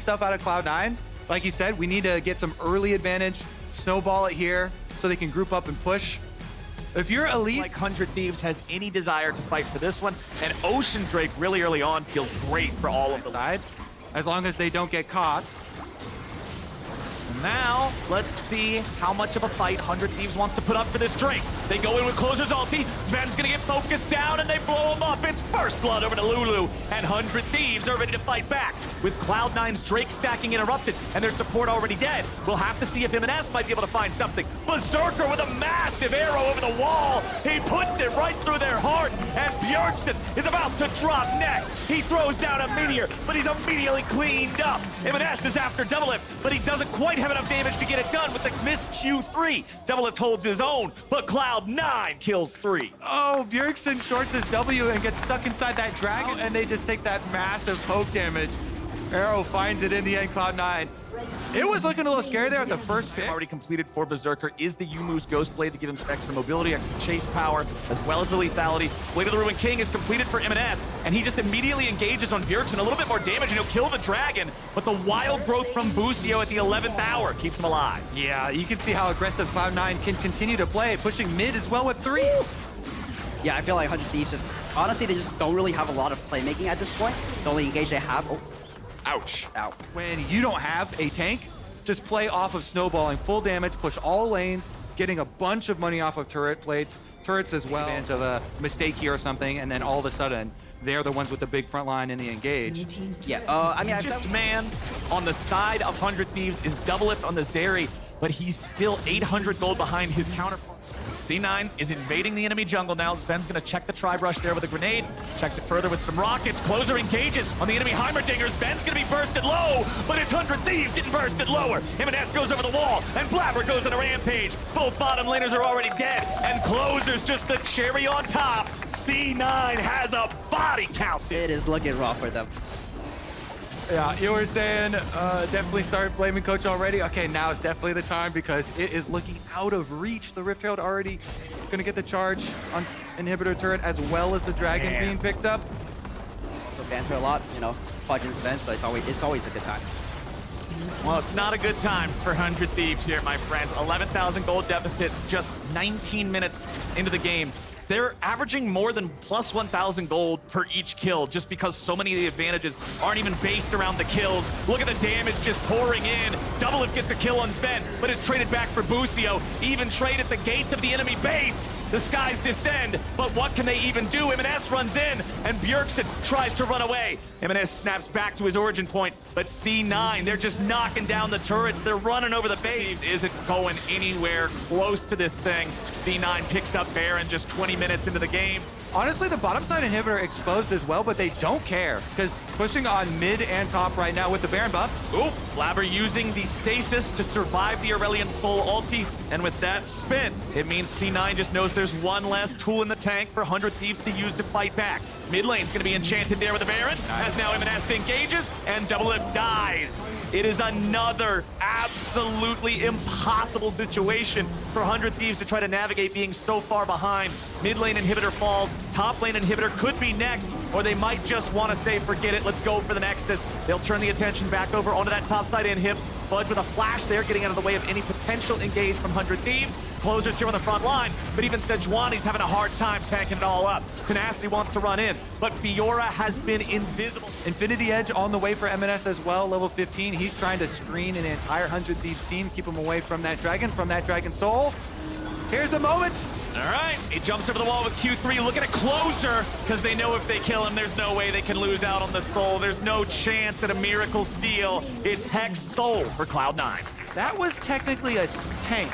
stuff out of Cloud9. Like you said, we need to get some early advantage, snowball it here, so they can group up and push. If you're elite, like 100 Thieves has any desire to fight for this one, and Ocean Drake really early on feels great for all of the side, as long as they don't get caught. Now, let's see how much of a fight 100 Thieves wants to put up for this Drake. They go in with Closer's ulti. Sven's gonna get focused down, and they blow him up. It's first blood over to Lulu, and 100 Thieves are ready to fight back. With Cloud9's Drake stacking interrupted, and their support already dead, we'll have to see if M&S might be able to find something. Berserker with a massive arrow over the wall. He puts it right through their heart, and Bjergsen is about to drop next. He throws down a meteor, but he's immediately cleaned up. M&S is after Doublelift, but he doesn't quite have enough damage to get it done with the missed Q3. Doublelift holds his own, but Cloud9 kills 3. Oh, Bjergsen shorts his W and gets stuck inside that dragon, and they just take that massive poke damage. Arrow finds it in the end, Cloud9. It was looking a little scary there at the first pick. Already completed for Berserker is the Yumu's Ghost Blade to give him some extra mobility, extra chase power, as well as the lethality. Blade of the Ruined King is completed for M&S, and he just immediately engages on Bjergsen. A little bit more damage, and he'll kill the dragon, but the wild growth from Busio at the 11th hour keeps him alive. Yeah, you can see how aggressive Cloud9 can continue to play, pushing mid as well with 3. Yeah, I feel like 100 Thieves just, honestly, they just don't really have a lot of playmaking at this point. The only engage they have, Ouch. Ow. When you don't have a tank, just play off of snowballing, full damage, push all lanes, getting a bunch of money off of turret plates, turrets as well, advantage of a mistake here or something, and then all of a sudden, they're the ones with the big front line in the engage. Yeah, I mean, Just man on the side of 100 Thieves is Doublelift on the Zeri, but he's still 800 gold behind his counterpart. C9 is invading the enemy jungle now. Sven's gonna check the tri-brush there with a grenade. Checks it further with some rockets. Closer engages on the enemy Heimerdinger. Sven's gonna be bursted low, but it's 100 Thieves getting bursted lower. M&S goes over the wall, and Blabber goes on a rampage. Both bottom laners are already dead, and Closer's just the cherry on top. C9 has a body count. it is looking rough for them. Yeah, you were saying definitely start blaming Coach already. Okay, now is definitely the time because it is looking out of reach. The Rift Herald already going to get the charge on Inhibitor turret as well as the Dragon being picked up. So banter a lot, you know, Fudge and Sven, so it's always a good time. Well, it's not a good time for 100 Thieves here, my friends. 11,000 gold deficit, just 19 minutes into the game. They're averaging more than plus 1,000 gold per each kill just because so many of the advantages aren't even based around the kills. Look at the damage just pouring in. Doublelift gets a kill on Sven, but is traded back for Busio. Even trade at the gates of the enemy base. The skies descend, but what can they even do? M&S runs in, and Bjergsen tries to run away. M&S snaps back to his origin point, but C9, they're just knocking down the turrets. They're running over the base. Isn't going anywhere close to this thing. C9 picks up Baron just 20 minutes into the game. Honestly, the bottom side Inhibitor exposed as well, but they don't care because pushing on mid and top right now with the Baron buff. Ooh, Blabber using the stasis to survive the Aurelion Soul ulti, and with that spin, it means C9 just knows there's one less tool in the tank for 100 Thieves to use to fight back. Mid lane's gonna be enchanted there with the Baron, as now M&S engages, and Doublelift dies. It is another absolutely impossible situation for 100 Thieves to try to navigate being so far behind. Mid lane Inhibitor falls, top lane Inhibitor could be next, or they might just want to say, forget it, let's go for the Nexus. They'll turn the attention back over onto that top side Inhib. Fudge with a flash there, getting out of the way of any potential engage from 100 Thieves. Closers here on the front line, but even Sejuani's having a hard time tanking it all up. Tenacity wants to run in, but Fiora has been invisible. Infinity Edge on the way for M&S as well, level 15. He's trying to screen an entire 100 Thieves team, keep him away from that Dragon Soul. Here's the moment. All right, he jumps over the wall with Q3, looking at Closer, because they know if they kill him, there's no way they can lose out on the Soul. There's no chance at a miracle steal. It's Hex Soul for Cloud9. That was technically a tank.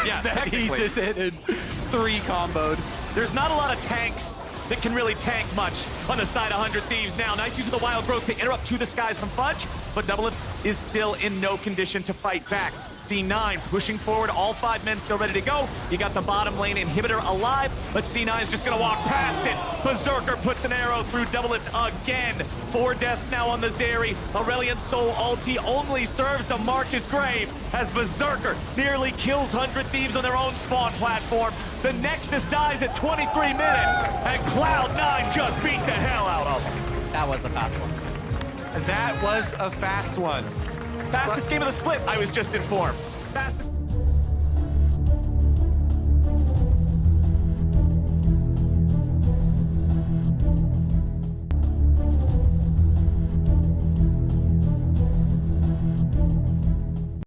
Yeah, that he just hit in 3 comboed. There's not a lot of tanks that can really tank much on the side of 100 Thieves now. Nice use of the Wild Growth to interrupt to the skies from Fudge, but Doublelift is still in no condition to fight back. C9 pushing forward, all 5 men still ready to go. You got the bottom lane Inhibitor alive, but C9 is just gonna walk past it. Berserker puts an arrow through Doublelift again. 4 deaths now on the Zeri. Aurelion Soul ulti only serves to mark his grave as Berserker nearly kills 100 Thieves on their own spawn platform. The Nexus dies at 23 minutes, and Cloud9 just beat the hell out of him. That was a fast one. That was a fast one. Fastest game of the split, I was just informed. Fastest.